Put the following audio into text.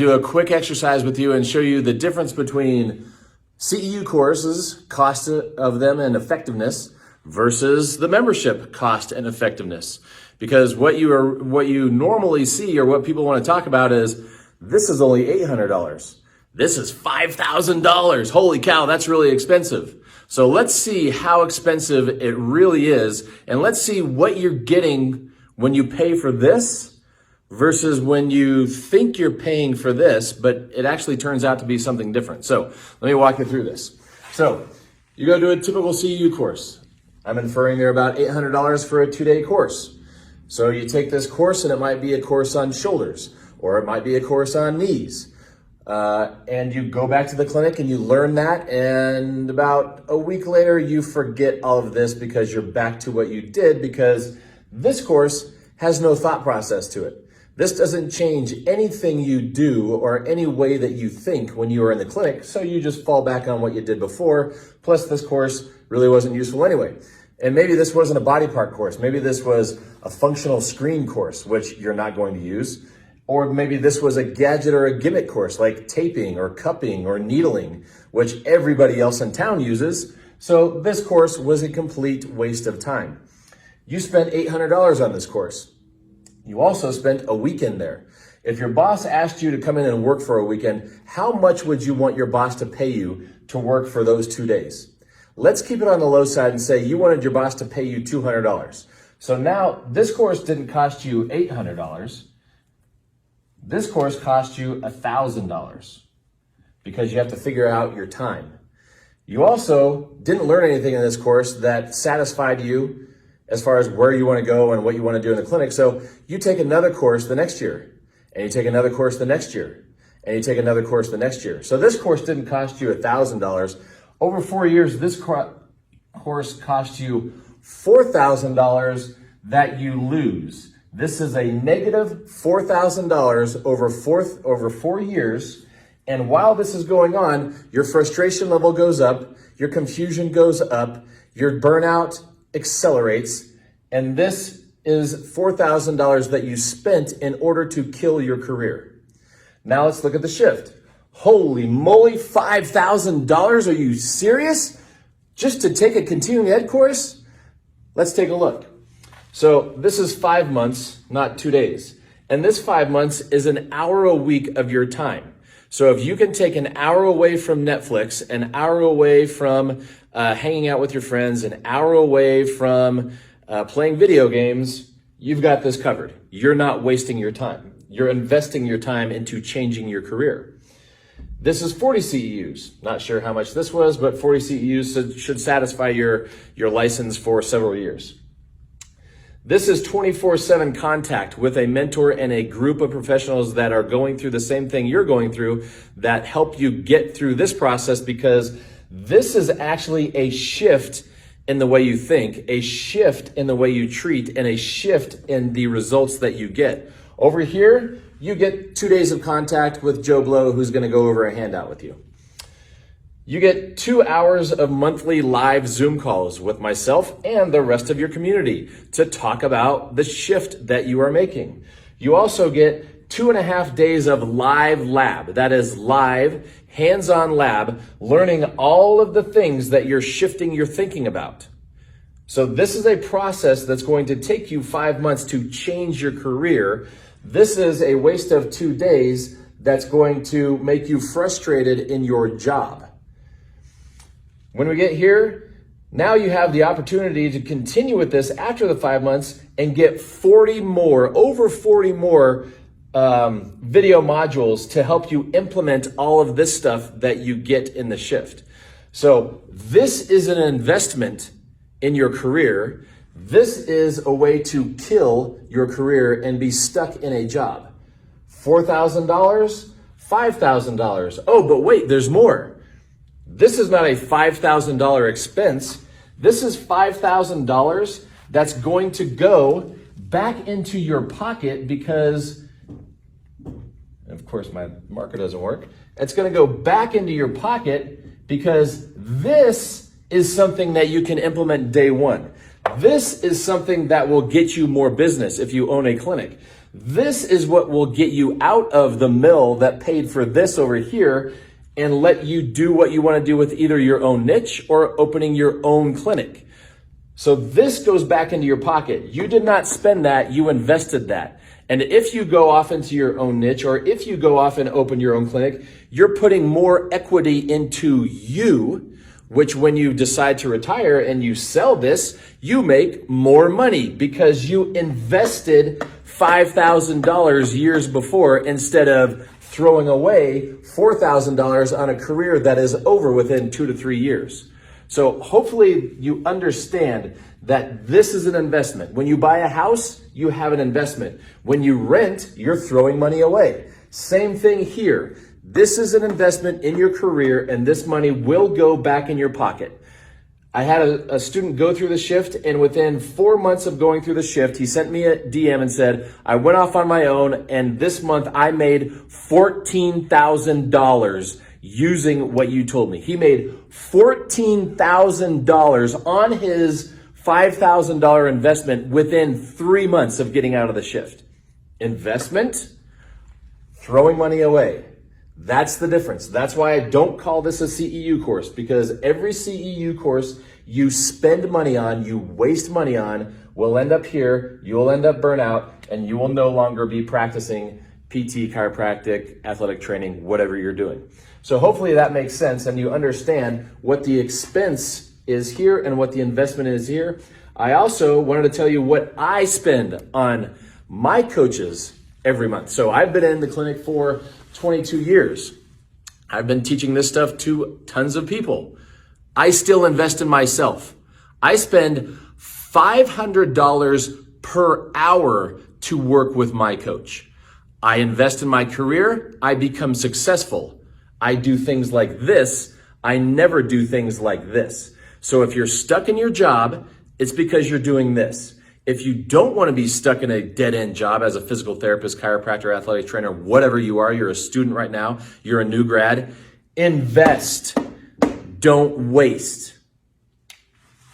Do a quick exercise with you and show you the difference between CEU courses, cost of them and effectiveness, versus the membership cost and effectiveness. Because what you normally see, or what people want to talk about, is this is only $800. This is $5,000. Holy cow, that's really expensive. So let's see how expensive it really is, and let's see what you're getting when you pay for this versus when you think you're paying for this, but it actually turns out to be something different. So let me walk you through this. So you go to a typical CEU course. I'm inferring they're about $800 for a 2-day course. So you take this course, and it might be a course on shoulders, or it might be a course on knees. And you go back to the clinic and you learn that, and about a week later you forget all of this because you're back to what you did, because this course has no thought process to it. This doesn't change anything you do or any way that you think when you are in the clinic, so you just fall back on what you did before. Plus, this course really wasn't useful anyway. And maybe this wasn't a body part course. Maybe this was a functional screen course, which you're not going to use. Or maybe this was a gadget or a gimmick course like taping or cupping or needling, which everybody else in town uses. So this course was a complete waste of time. You spent $800 on this course. You also spent a weekend there. If your boss asked you to come in and work for a weekend, how much would you want your boss to pay you to work for those 2 days? Let's keep it on the low side and say you wanted your boss to pay you $200. So now this course didn't cost you $800. This course cost you $1,000 because you have to figure out your time. You also didn't learn anything in this course that satisfied you as far as where you want to go and what you want to do in the clinic. So you take another course the next year, and you take another course the next year, and you take another course the next year. So this course didn't cost you $1,000. Over 4 years, this course cost you $4,000 that you lose. This is a negative $4,000 over 4 years. And while this is going on, your frustration level goes up, your confusion goes up, your burnout accelerates, and this is $4,000 that you spent in order to kill your career. Now let's look at the shift. Holy moly, $5,000? Are you serious? Just to take a continuing ed course? Let's take a look. So this is 5 months, not 2 days. And this 5 months is an hour a week of your time. So if you can take an hour away from Netflix, an hour away from hanging out with your friends, an hour away from playing video games, you've got this covered. You're not wasting your time. You're investing your time into changing your career. This is 40 CEUs. Not sure how much this was, but 40 CEUs should satisfy your license for several years. This is 24/7 contact with a mentor and a group of professionals that are going through the same thing you're going through, that help you get through this process, because this is actually a shift in the way you think, a shift in the way you treat, and a shift in the results that you get. Over here, you get 2 days of contact with Joe Blow, who's going to go over a handout with you. You get 2 hours of monthly live Zoom calls with myself and the rest of your community to talk about the shift that you are making. You also get 2.5 days of live lab. That is live, hands-on lab, learning all of the things that you're shifting your thinking about. So this is a process that's going to take you 5 months to change your career. This is a waste of 2 days that's going to make you frustrated in your job. When we get here, now you have the opportunity to continue with this after the 5 months and get over 40 more video modules to help you implement all of this stuff that you get in the shift. So this is an investment in your career. This is a way to kill your career and be stuck in a job. $4,000, $5,000. Oh, but wait, there's more. This is not a $5,000 expense. This is $5,000 that's going to go back into your pocket because, of course, my marker doesn't work. It's going to go back into your pocket because this is something that you can implement day one. This is something that will get you more business if you own a clinic. This is what will get you out of the mill that paid for this over here and let you do what you want to do with either your own niche or opening your own clinic. So this goes back into your pocket. You did not spend that, you invested that. And if you go off into your own niche, or if you go off and open your own clinic, you're putting more equity into you, which when you decide to retire and you sell this, you make more money because you invested $5,000 years before instead of throwing away $4,000 on a career that is over within 2 to 3 years. So hopefully you understand that this is an investment. When you buy a house, you have an investment. When you rent, you're throwing money away. Same thing here. This is an investment in your career, and this money will go back in your pocket. I had a student go through the shift, and within 4 months of going through the shift, he sent me a DM and said, I went off on my own, and this month I made $14,000 using what you told me. He made $14,000 on his $5,000 investment within 3 months of getting out of the shift. Investment, throwing money away. That's the difference. That's why I don't call this a CEU course, because every CEU course you spend money on, you waste money on, will end up here, you'll end up burnout, and you will no longer be practicing PT, chiropractic, athletic training, whatever you're doing. So hopefully that makes sense and you understand what the expense is here and what the investment is here. I also wanted to tell you what I spend on my coaches every month. So I've been in the clinic for 22 years. I've been teaching this stuff to tons of people. I still invest in myself. I spend $500 per hour to work with my coach. I invest in my career. I become successful. I do things like this. I never do things like this. So if you're stuck in your job, it's because you're doing this. If you don't want to be stuck in a dead-end job as a physical therapist, chiropractor, athletic trainer, whatever you are, you're a student right now, you're a new grad, invest. Don't waste.